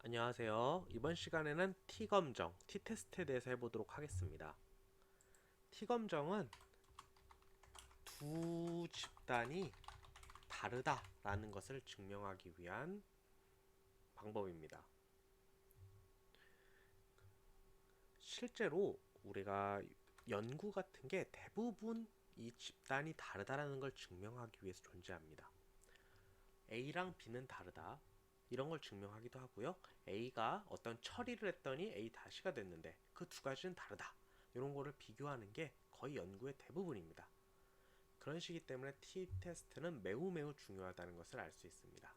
안녕하세요. 이번 시간에는 T검정, T테스트에 대해서 해보도록 하겠습니다. T검정은 두 집단이 다르다라는 것을 증명하기 위한 방법입니다. 실제로 우리가 연구 같은 게 대부분 이 집단이 다르다라는 걸 증명하기 위해서 존재합니다. A랑 B는 다르다. 이런 걸 증명하기도 하고요. A가 어떤 처리를 했더니 A 다시가 됐는데 그 두 가지는 다르다. 이런 거를 비교하는 게 거의 연구의 대부분입니다. 그런 식이기 때문에 T-테스트는 매우 매우 중요하다는 것을 알 수 있습니다.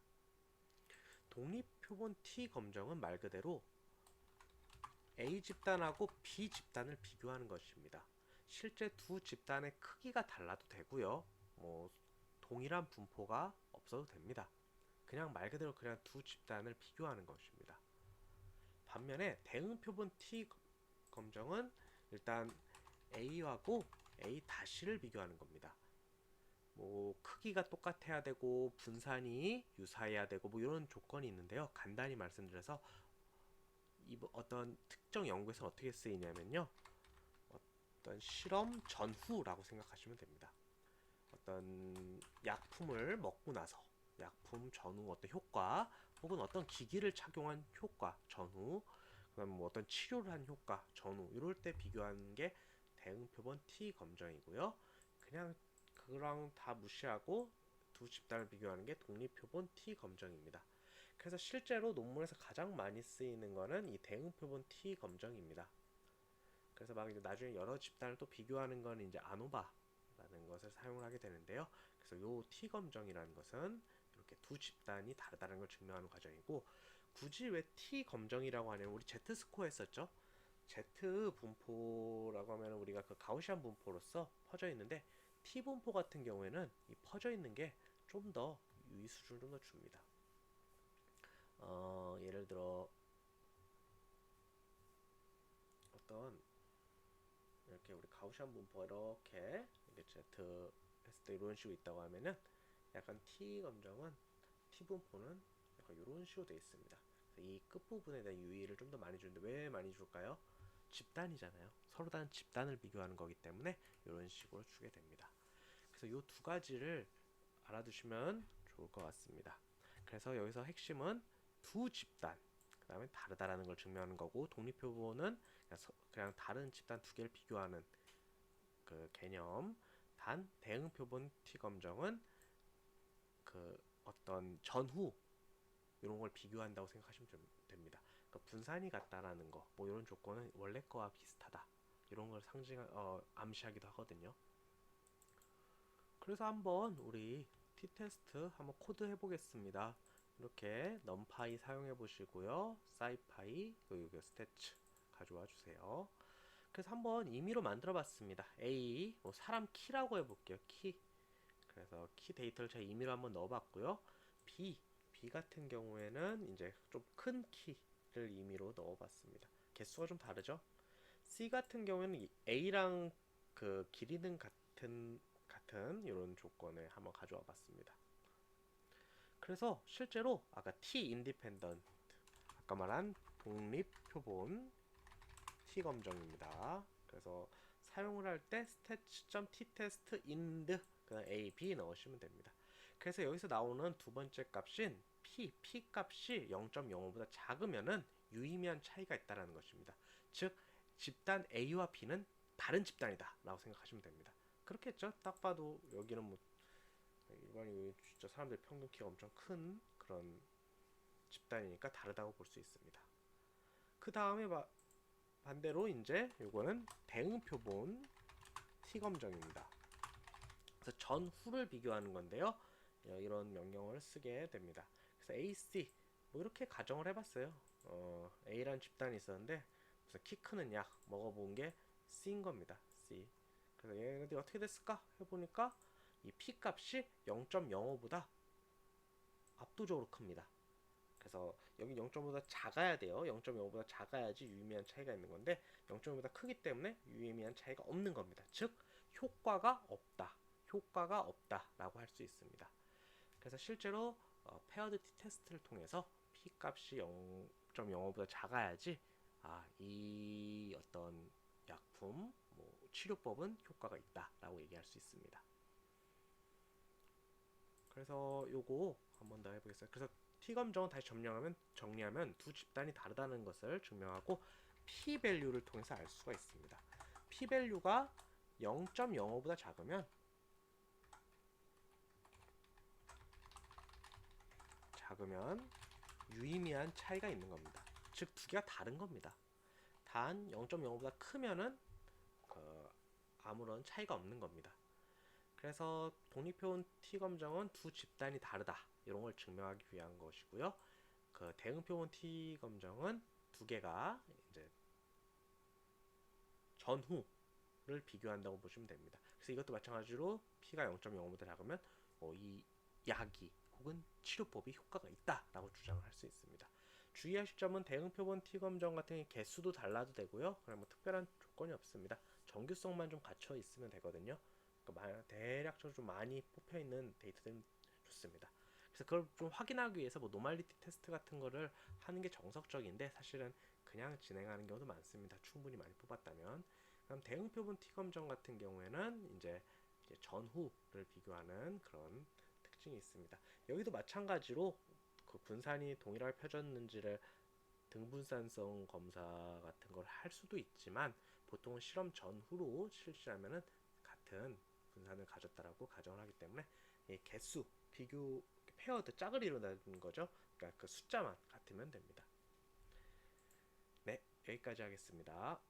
독립표본 T-검정은 말 그대로 A 집단하고 B 집단을 비교하는 것입니다. 실제 두 집단의 크기가 달라도 되고요. 동일한 분포가 없어도 됩니다. 그냥 말 그대로 그냥 두 집단을 비교하는 것입니다. 반면에 대응표본 T 검정은 일단 A하고 A-를 비교하는 겁니다. 크기가 똑같아야 되고 분산이 유사해야 되고 이런 조건이 있는데요. 간단히 말씀드려서 어떤 특정 연구에서 어떻게 쓰이냐면요. 어떤 실험 전후라고 생각하시면 됩니다. 어떤 약품을 먹고 나서 약품 전후 어떤 효과 혹은 어떤 기기를 착용한 효과 전후 그다음 어떤 치료를 한 효과 전후 이럴 때 비교하는 게 대응표본 T 검정이고요. 그냥 그랑 다 무시하고 두 집단을 비교하는 게 독립표본 T 검정입니다. 그래서 실제로 논문에서 가장 많이 쓰이는 거는 이 대응표본 T 검정입니다. 그래서 막 이제 나중에 여러 집단을 또 비교하는 건 이제 아노바라는 것을 사용을 하게 되는데요. 그래서 요 T 검정이라는 것은 이렇게 두 집단이 다르다는 걸 증명하는 과정이고 굳이 왜 T 검정이라고 하냐면 우리 Z 스코어 했었죠. Z 분포라고 하면 우리가 그 가우시안 분포로서 퍼져 있는데 T 분포 같은 경우에는 이 퍼져 있는 게 좀 더 유의 수준을 좀 더 줍니다. 예를 들어 어떤 이렇게 우리 가우시안 분포가 이렇게 Z 했을 때 이런 식으로 있다고 하면은 약간 T 검정은 T 분포는 약간 이런 식으로 되어 있습니다. 이 끝부분에 대한 유의를 좀 더 많이 주는데 왜 많이 줄까요? 집단이잖아요. 서로 다른 집단을 비교하는 거기 때문에 이런 식으로 주게 됩니다. 그래서 이 두 가지를 알아두시면 좋을 것 같습니다. 그래서 여기서 핵심은 두 집단, 그 다음에 다르다라는 걸 증명하는 거고 독립표본은 그냥 다른 집단 두 개를 비교하는 그 개념. 단 대응표본 T 검정은 그 어떤 전후 이런 걸 비교한다고 생각하시면 됩니다. 그러니까 분산이 같다라는 거, 이런 조건은 원래 거와 비슷하다. 이런 걸 암시하기도 하거든요. 그래서 한번 우리 T테스트 한번 코드 해보겠습니다. 이렇게 numPy 사용해 보시고요. scipy 여기 스태츠 가져와 주세요. 그래서 한번 임의로 만들어 봤습니다. A 사람 키라고 해볼게요. 키. 그래서 키 데이터를 제가 임의로 한번 넣어봤고요. B 같은 경우에는 이제 좀 큰 키를 임의로 넣어봤습니다. 개수가 좀 다르죠? C 같은 경우에는 A랑 그 길이는 같은 이런 조건을 한번 가져와 봤습니다. 그래서 실제로 아까 T 인디펜던트 아까 말한 독립 표본 T 검정입니다. 그래서 사용을 할 때 stats.test ind 그다음 a, b 넣으시면 됩니다. 그래서 여기서 나오는 두 번째 값인 p 값이 0.05보다 작으면은 유의미한 차이가 있다는 것입니다. 즉 집단 A와 B는 다른 집단이다 라고 생각하시면 됩니다. 그렇겠죠? 딱 봐도 여기는 일반이 진짜 사람들 평균 키가 엄청 큰 그런 집단이니까 다르다고 볼 수 있습니다. 그 다음에 반대로 이제 요거는 대응표본 T검정입니다. 그래서 전후를 비교하는 건데요. 이런 명령어를 쓰게 됩니다. 그래서 AC 이렇게 가정을 해봤어요. A라는 집단이 있었는데 무슨 키 크는 약 먹어본 게 C인 겁니다. C. 그래서 얘네들이 어떻게 됐을까 해보니까 이 P 값이 0.05보다 압도적으로 큽니다. 그래서 여기 0.5보다 작아야 돼요. 0.05보다 작아야지 유의미한 차이가 있는 건데 0.5보다 크기 때문에 유의미한 차이가 없는 겁니다. 즉 효과가 없다. 효과가 없다라고 할 수 있습니다. 그래서 실제로 페어드 티 테스트를 통해서 P 값이 0.05보다 작아야지 이 어떤 약품, 뭐 치료법은 효과가 있다라고 얘기할 수 있습니다. 그래서 요거 한번 더 해보겠습니다. 그래서 T 검정은 다시 정리하면 두 집단이 다르다는 것을 증명하고 P 밸류를 통해서 알 수가 있습니다. P 밸류가 0.05보다 작으면 유의미한 차이가 있는 겁니다. 즉 두 개가 다른 겁니다. 단 0.05보다 크면은 아무런 차이가 없는 겁니다. 그래서 독립해온 T 검정은 두 집단이 다르다 이런 걸 증명하기 위한 것이고요. 그 대응표본 T 검정은 두 개가 이제 전후를 비교한다고 보시면 됩니다. 그래서 이것도 마찬가지로 P가 0.05보다 작으면 이 약이 혹은 치료법이 효과가 있다라고 주장을 할 수 있습니다. 주의하실 점은 대응표본 T 검정 같은 경우 개수도 달라도 되고요. 그럼 뭐 특별한 조건이 없습니다. 정규성만 좀 갖춰 있으면 되거든요. 그러니까 대략적으로 좀 많이 뽑혀 있는 데이터들은 좋습니다. 그래서 그걸 좀 확인하기 위해서 뭐 노멀리티 테스트 같은 거를 하는 게 정석적인데 사실은 그냥 진행하는 경우도 많습니다. 충분히 많이 뽑았다면. 그럼 대응표본 T 검정 같은 경우에는 이제 전후를 비교하는 그런 특징이 있습니다. 여기도 마찬가지로 그 분산이 동일하게 펴졌는지를 등분산성 검사 같은 걸 할 수도 있지만 보통은 실험 전후로 실시하면은 같은 분산을 가졌다라고 가정을 하기 때문에 개수 비교 페어드 짝을 이루는 거죠. 그러니까 그 숫자만 같으면 됩니다. 네, 여기까지 하겠습니다.